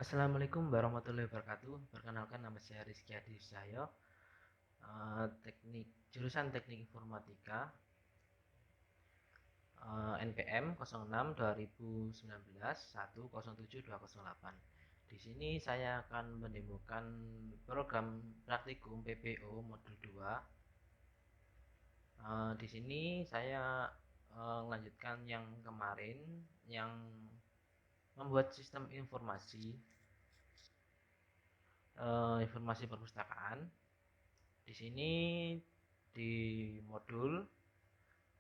Assalamualaikum warahmatullahi wabarakatuh. Perkenalkan, nama saya Rizky Adi Cahyo, jurusan Teknik Informatika, NPM 06 2019 107 208. Di sini saya akan mendemokan program praktikum PPO modul 2. Di sini saya melanjutkan yang kemarin, yang membuat sistem informasi perpustakaan. Di sini di modul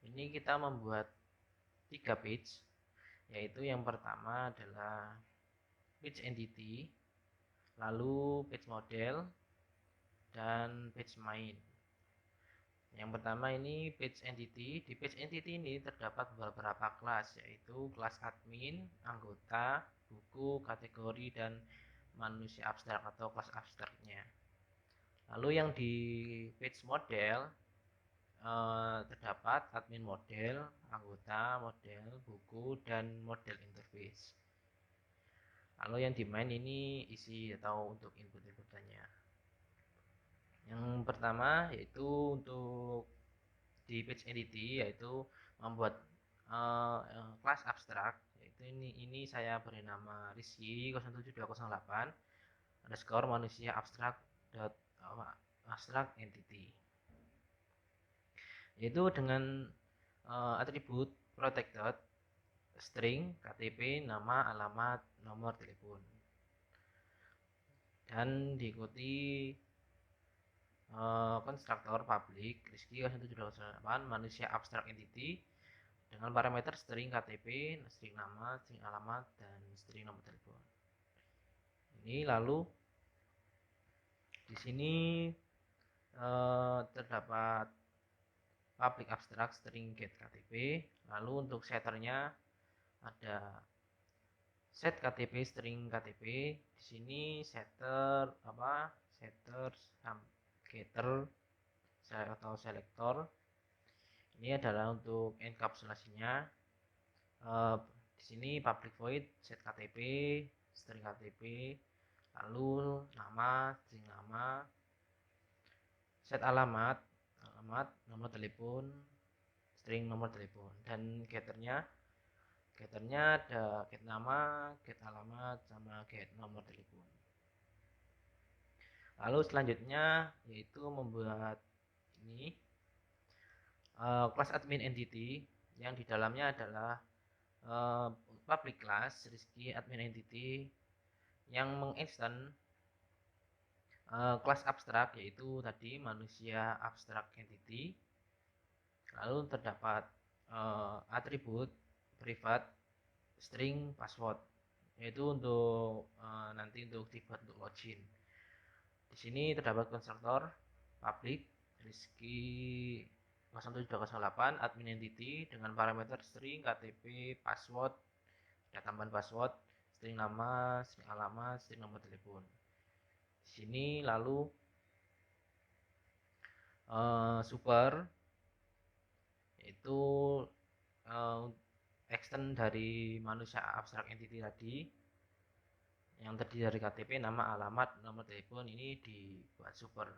ini kita membuat 3 page, yaitu yang pertama adalah page entity, lalu page model, dan page main. Yang pertama ini page entity. Di page entity ini terdapat beberapa kelas, yaitu kelas admin, anggota, buku, kategori, dan manusia abstrak atau kelas abstraknya. Lalu yang di page model terdapat admin model, anggota model, buku, dan model interface. Lalu yang di main ini isi atau untuk input-inputannya. Yang pertama yaitu untuk di page entity, yaitu membuat kelas abstrak, yaitu ini saya beri nama Rizky 07208 underscore manusia abstrak abstrak entity, yaitu dengan atribut protected, string, KTP, nama, alamat, nomor telepon, dan diikuti konstruktor public Rizky 07208 manusia abstrak entity dengan parameter string KTP, string nama, string alamat, dan string nomor telepon. Ini lalu di sini terdapat public abstract string get KTP. Lalu untuk setternya ada set KTP string KTP. Di sini setter getter atau selector. Ini adalah untuk enkapsulasinya. Di sini public void set KTP string KTP, lalu nama string nama, set alamat nomor telepon string nomor telepon, dan getternya ada get nama, get alamat, sama get nomor telepon. Lalu selanjutnya yaitu membuat ini kelas admin entity, yang di dalamnya adalah public class Rizky admin entity yang mengextend kelas abstrak, yaitu tadi manusia abstrak entity. Lalu terdapat atribut private string password, yaitu untuk nanti untuk default untuk login. Di sini terdapat konstruktor public Rizky 07208 admin entity dengan parameter string KTP, password, ada tambahan password, string nama, string alamat, string nomor telepon. Di sini lalu super, yaitu extend dari manusia abstrak entity tadi yang terdiri dari KTP, nama, alamat, nomor telepon, ini dibuat super.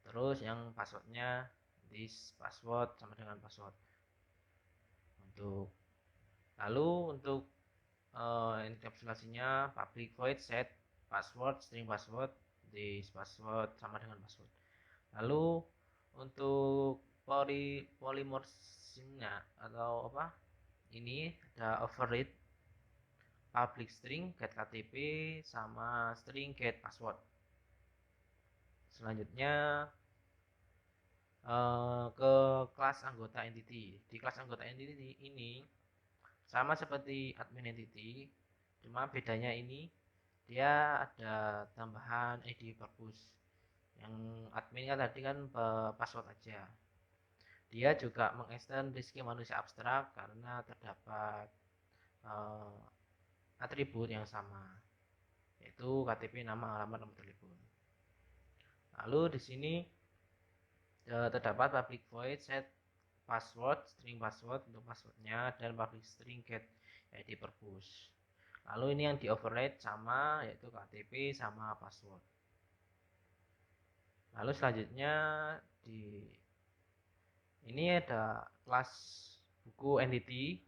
Terus yang passwordnya this password sama dengan password. Untuk enkapsulasinya public void set password string password this password sama dengan password. Lalu untuk polymorphsnya atau apa, ini ada override public string get KTP sama string get password. Selanjutnya ke kelas anggota entity. Di kelas anggota entity ini sama seperti admin entity, cuma bedanya ini dia ada tambahan ID purpose. Yang admin kan tadi kan password aja. Dia juga mengextend Rizky manusia abstrak karena terdapat atribut yang sama, yaitu KTP, nama, alamat, nomor telepon. Lalu di sini terdapat public void set password string password untuk passwordnya, dan public string get ID purpose. Lalu ini yang di override sama, yaitu KTP sama password. Lalu selanjutnya di ini ada kelas buku entity,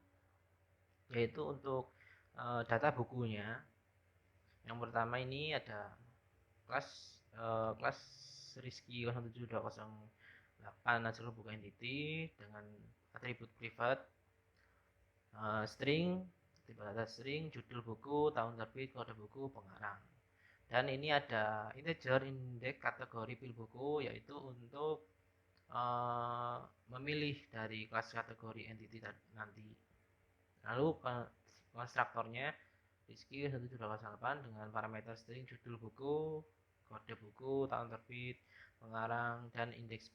yaitu untuk data bukunya. Yang pertama ini ada kelas Rizky 17208 adalah buku entity dengan atribut private, string, tipe data string, judul buku, tahun terbit, kode buku, pengarang. Dan ini ada integer index kategori pil buku, yaitu untuk memilih dari kelas kategori entity nanti. Lalu konstruktornya Rizky 178 dengan parameter string judul buku, kode buku, tahun terbit, pengarang, dan indeks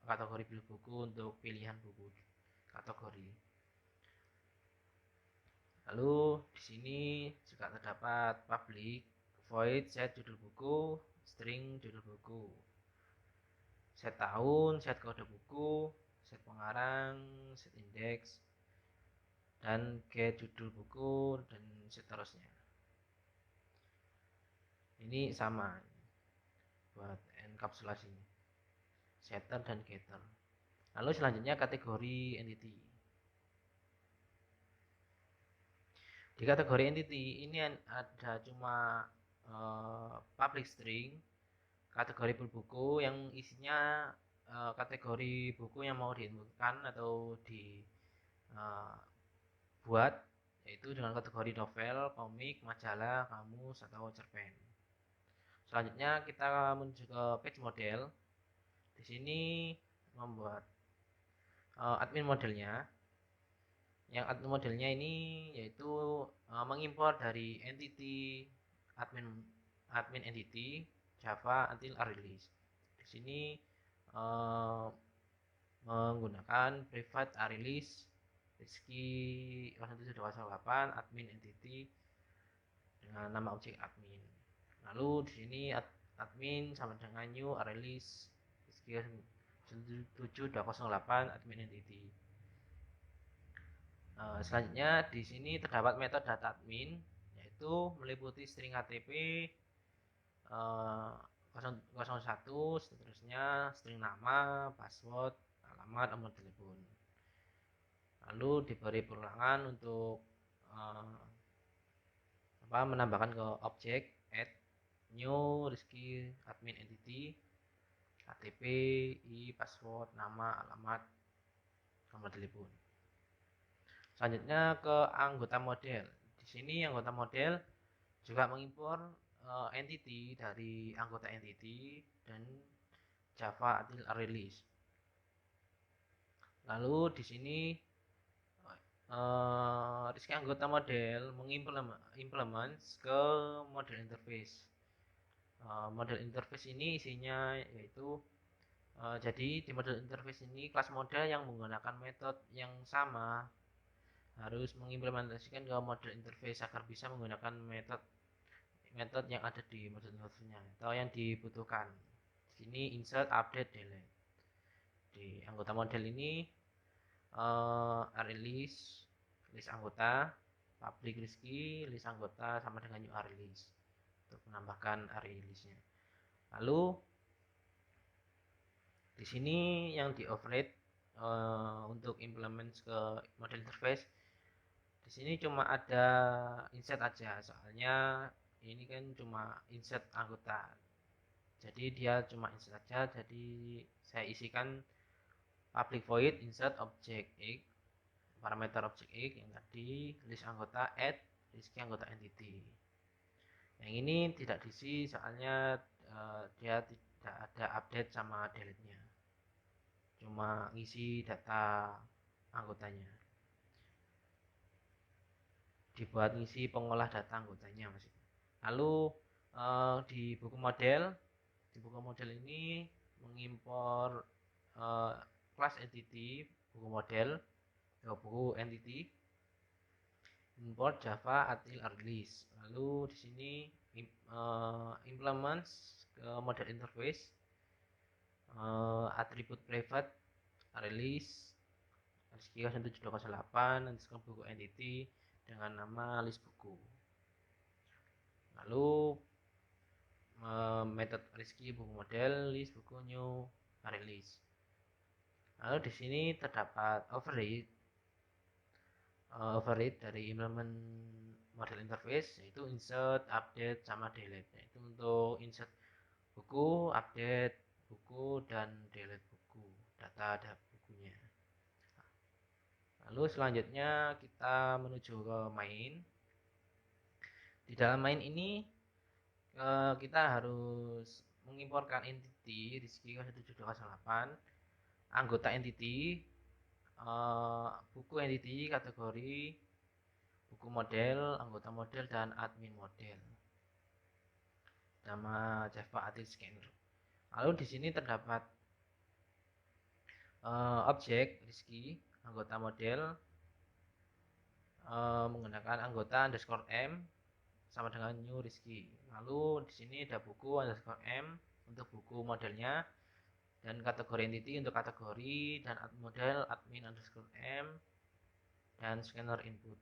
kategori pil buku untuk pilihan buku kategori. Lalu di sini juga terdapat public void set judul buku, string judul buku, set tahun, set kode buku, set pengarang, set indeks, dan get judul buku, dan seterusnya. Ini sama buat enkapsulasinya, setter dan getter. Lalu selanjutnya kategori entity. Di kategori entity ini ada cuma public string, kategori buku yang isinya kategori buku yang mau diinputkan atau dibuat, yaitu dengan kategori novel, komik, majalah, kamus, atau cerpen. Selanjutnya kita menuju ke page model. Di sini membuat admin modelnya. Yang admin modelnya ini yaitu mengimpor dari entity admin entity Java until release. Di sini menggunakan private release Rizky 178 admin entity dengan nama objek admin. Lalu di sini admin sama dengan new release Rizky 178 admin entity. Selanjutnya di sini terdapat metode data admin, yaitu meliputi string KTP 01, seterusnya string nama, password, alamat, nomor telepon. Lalu diberi perulangan untuk menambahkan ke objek add new Rizky admin entity, KTP, password, nama, alamat, nomor telepon. Selanjutnya ke anggota model. Di sini anggota model juga mengimpor entity dari anggota entity dan Java until release. Lalu di sini Rizky anggota model mengimplement ke model interface. Model interface ini isinya yaitu jadi di model interface ini kelas model yang menggunakan metode yang sama harus mengimplementasikan ke model interface agar bisa menggunakan metode yang ada di model interface-nya atau yang dibutuhkan. Di sini insert, update, delete. Di anggota model ini release, list anggota, public Rizky, list anggota sama dengan new release untuk menambahkan release-nya. Lalu di sini yang di override untuk implement ke model interface, di sini cuma ada insert aja, soalnya ini kan cuma insert anggota, jadi dia cuma insert aja. Jadi saya isikan public void insert object x, parameter object x yang tadi, list anggota add Rizky anggota entity. Yang ini tidak diisi soalnya dia tidak ada update sama delete nya, cuma ngisi data anggotanya, dibuat ngisi pengolah data anggotanya masih. Lalu di buku model ini mengimpor kelas entity buku model ke buku entity, import Java until release. Lalu di sini implement ke model interface, atribut private release Rizky 178 buku entity dengan nama list buku. Lalu metode Rizky buku model, list buku new release. Lalu di sini terdapat override dari implement model interface, yaitu insert, update, sama delete. Yaitu untuk insert buku, update buku, dan delete buku, data bukunya. Lalu selanjutnya kita menuju ke main. Di dalam main ini kita harus mengimporkan entity Rizky 17208, anggota entity, buku entity, kategori, buku model, anggota model, dan admin model. Nama Java Artist Scanner. Lalu di sini terdapat objek Rizky, anggota model, menggunakan anggota underscore m sama dengan new Rizky. Lalu di sini ada buku underscore m untuk buku modelnya, dan kategori entity untuk kategori, dan model admin underscore m, dan scanner input.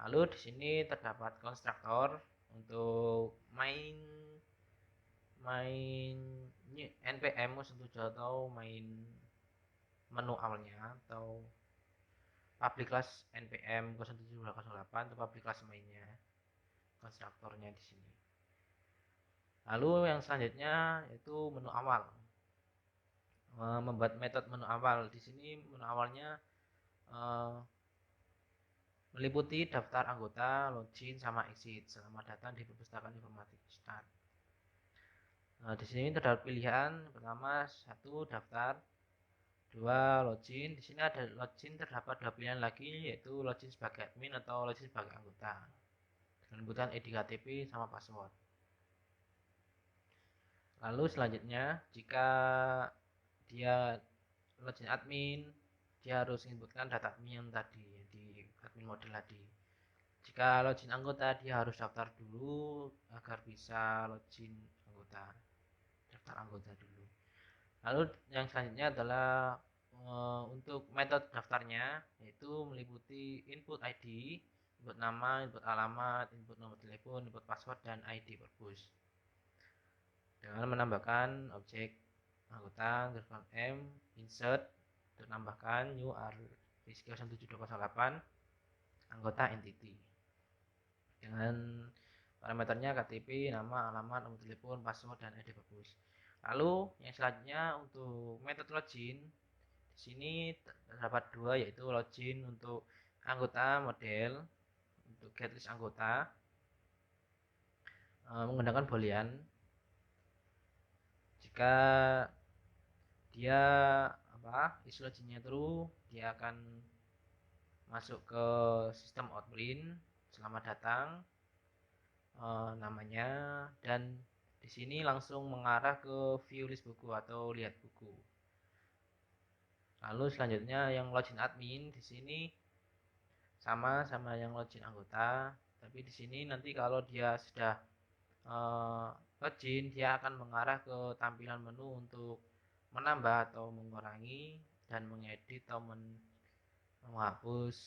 Lalu di sini terdapat konstruktor untuk main npm 07 atau main menu awalnya, atau public class npm 07208 atau public class mainnya, konstruktornya di sini. Lalu yang selanjutnya itu menu awal. Membuat metode menu awal. Di sini menu awalnya meliputi daftar anggota, login, sama exit. Selamat datang di perpustakaan informatik start. Di sini terdapat pilihan pertama, 1 daftar, 2 login. Di sini ada login, terdapat 2 pilihan lagi, yaitu login sebagai admin atau login sebagai anggota dengan inputan ID KTP sama password. Lalu selanjutnya, jika dia login admin, dia harus inputkan data admin yang tadi di admin model tadi. Jika login anggota, dia harus daftar dulu agar bisa login anggota, daftar anggota dulu. Lalu yang selanjutnya adalah untuk metode daftarnya, yaitu meliputi input ID, input nama, input alamat, input nomor telepon, input password, dan ID purpose, dengan menambahkan objek anggota m insert untuk menambahkan new Rizky 17208 anggota entity dengan parameternya KTP, nama, alamat, nomor telepon, password, dan ID purpose. Lalu yang selanjutnya untuk metode login, di sini terdapat 2, yaitu login untuk anggota model, untuk get list anggota menggunakan boolean. Jika dia isi loginnya true, dia akan masuk ke sistem outprint, selamat datang, namanya, dan di sini langsung mengarah ke view list buku atau lihat buku. Lalu selanjutnya yang login admin, di sini sama yang login anggota, tapi di sini nanti kalau dia sudah login, dia akan mengarah ke tampilan menu untuk menambah atau mengurangi dan mengedit atau menghapus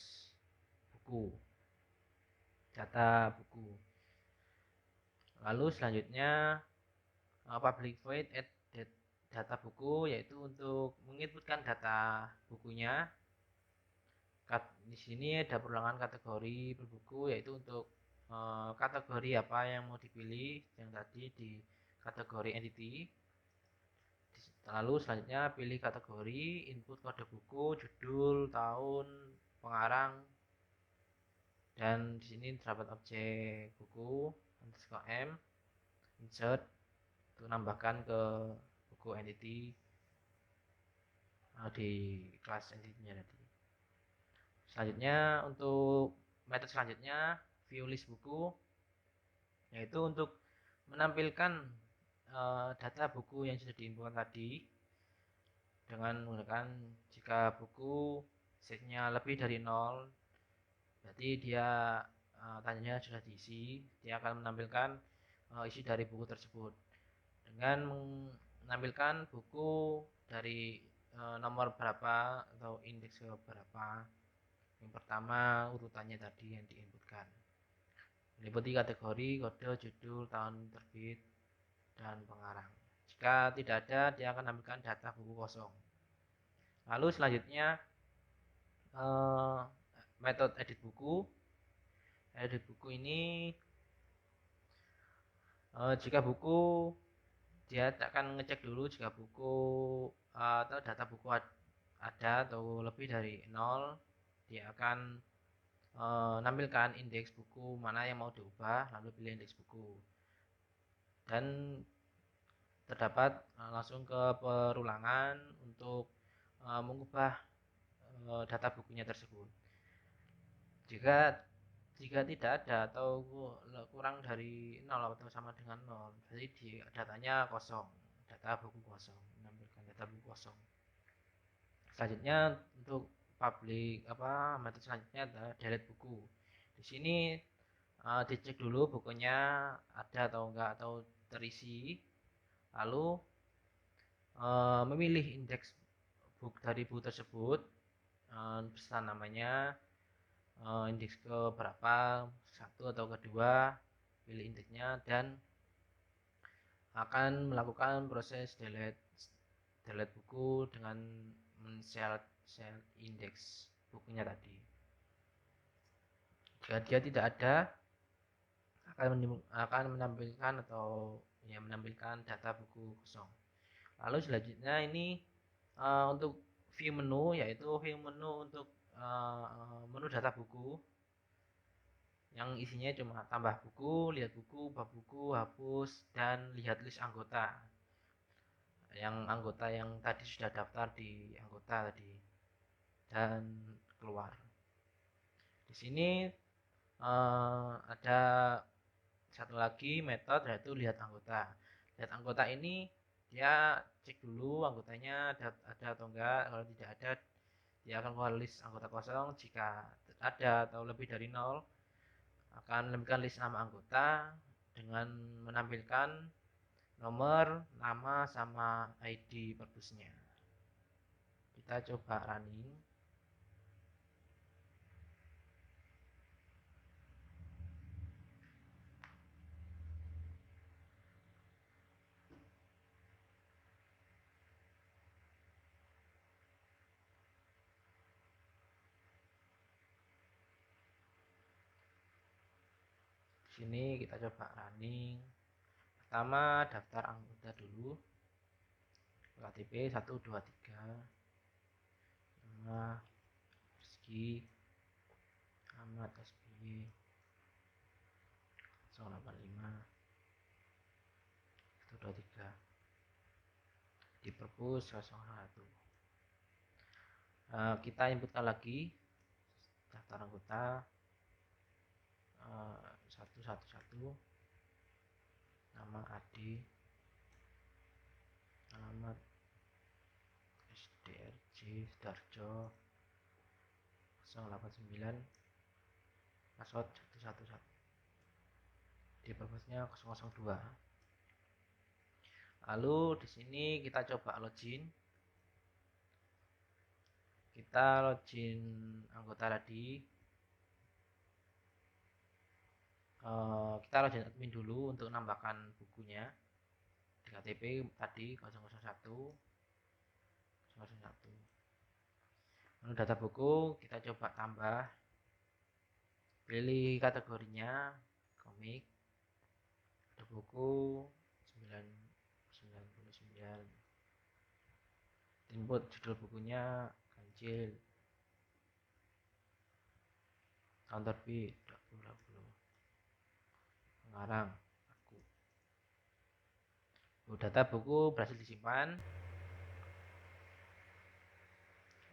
buku, data buku. Lalu selanjutnya public void add data buku, yaitu untuk menginputkan data bukunya. Di sini ada perulangan kategori per buku, yaitu untuk kategori apa yang mau dipilih, yang tadi di kategori entity. Lalu selanjutnya pilih kategori, input kode buku, judul, tahun, pengarang, dan di sini terdapat objek buku underscore m insert untuk menambahkan ke buku entity di kelas entity-nya tadi. Selanjutnya untuk metode selanjutnya view list buku, yaitu untuk menampilkan data buku yang sudah diinputkan tadi dengan menggunakan jika buku setnya lebih dari 0, berarti dia tanyanya sudah diisi, dia akan menampilkan isi dari buku tersebut dengan menampilkan buku dari nomor berapa atau indeks berapa. Yang pertama urutannya tadi yang diinputkan. meliputi kategori, kode, judul, tahun terbit, dan pengarang. Jika tidak ada, dia akan menampilkan data buku kosong. Lalu selanjutnya metode edit buku. Edit buku ini jika buku, dia akan ngecek dulu jika buku atau data buku ada atau lebih dari 0, dia akan menampilkan indeks buku mana yang mau diubah, lalu pilih indeks buku, dan terdapat langsung ke perulangan untuk mengubah data bukunya tersebut. Jika tidak ada atau kurang dari 0 atau sama dengan 0, berarti datanya kosong, data buku kosong, menampilkan data buku kosong. Selanjutnya untuk metode selanjutnya adalah delete buku. Di sini dicek dulu bukunya ada atau enggak atau terisi, lalu memilih indeks buku dari buku tersebut beserta namanya, indeks ke berapa, 1 atau kedua, pilih indeksnya, dan akan melakukan proses delete buku dengan men-select indeks bukunya tadi. Jika dia tidak ada, akan menampilkan menampilkan data buku kosong. Lalu selanjutnya ini untuk view menu, yaitu view menu untuk menu data buku yang isinya cuma tambah buku, lihat buku, ubah buku, hapus, dan lihat list anggota. Yang anggota yang tadi sudah daftar di anggota tadi, dan keluar. Di sini ada satu lagi metode, yaitu lihat anggota. Lihat anggota ini dia cek dulu anggotanya ada atau enggak. Kalau tidak ada, dia akan keluar list anggota kosong. Jika ada atau lebih dari 0, akan menampilkan list nama anggota dengan menampilkan nomor, nama, sama ID perpusnya. Kita coba running. Sini kita coba running. Pertama daftar anggota dulu, KTP 123, nama Rizky Ahmad SBY 085 123, di perpus 01. Kita inputkan lagi daftar anggota 111, nama Adi, alamat SDRJ Sidarjo 089, password 111, di purpose-nya 002. Lalu di sini kita coba login. Kita login anggota tadi. Kita login admin dulu untuk menambahkan bukunya di KTP tadi 001. Lalu data buku kita coba tambah, pilih kategorinya komik, ada buku 99, input judul bukunya Kancil, tahun terbit 2020, pengarang aku. Data buku berhasil disimpan.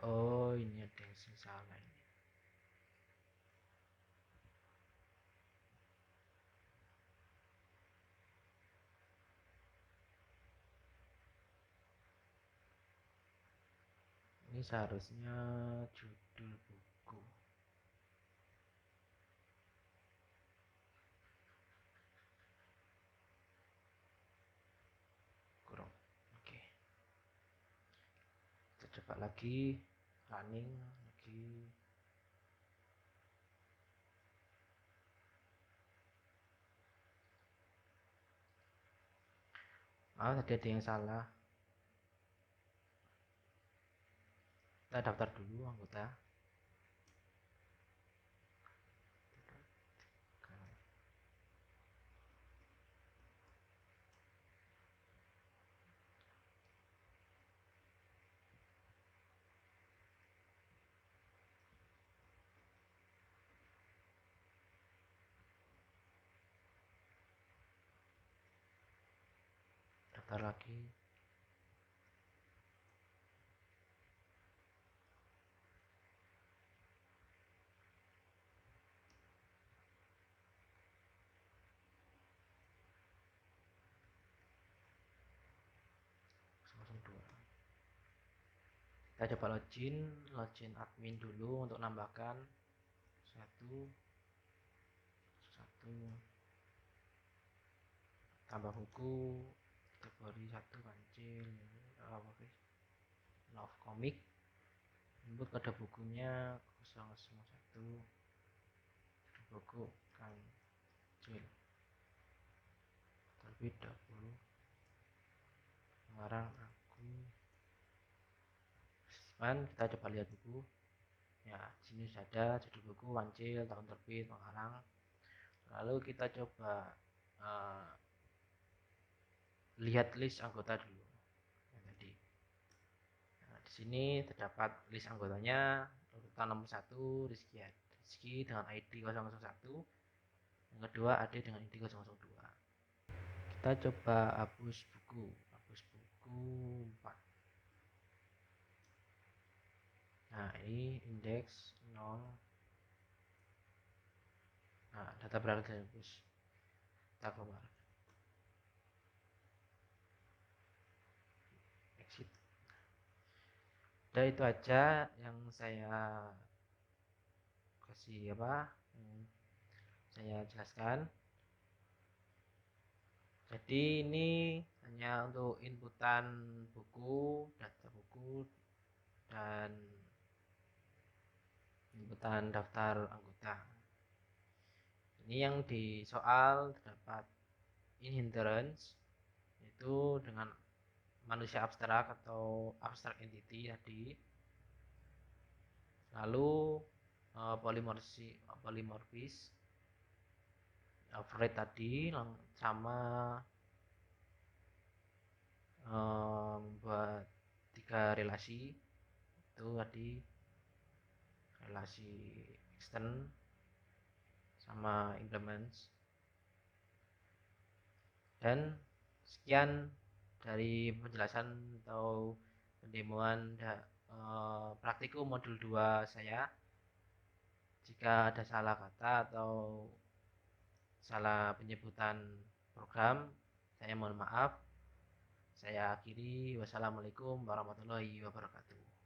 Oh, ini ada yang salah ini. Ini seharusnya judul buku. Kurang. Oke. Kita coba lagi, running lagi. Tadi ada yang salah. Kita daftar dulu anggota. Daftar lagi. Kita coba login admin dulu untuk nambahkan satu tambah buku kategori 1 kancil love comic, input kode bukunya 001 buku kancil terbit dahulu mengarang aku. Kita coba lihat buku ya, sini sudah ada judul buku kancil, tahun terbit, mengarang. Lalu kita coba lihat list anggota dulu yang tadi. Di sini terdapat list anggotanya, urutan nomor 1 Rizky dengan ID 001, yang kedua Ade dengan ID 002. Kita coba hapus buku 4. Nah, ini indeks 0. Nah, data berharga hapus. Kita keluar. Exit. Dan itu aja yang saya kasih saya jelaskan. Jadi ini hanya untuk inputan buku, data buku, dan inputan daftar anggota. Ini yang di soal terdapat inheritance, itu dengan manusia abstrak atau abstract entity tadi. Lalu polymorphis Freud tadi sama membuat 3 relasi itu tadi, relasi extern sama implements. Dan sekian dari penjelasan atau pendemoan praktikum modul 2 saya. Jika ada salah kata atau salah penyebutan program, saya mohon maaf. Saya akhiri. Wassalamualaikum warahmatullahi wabarakatuh.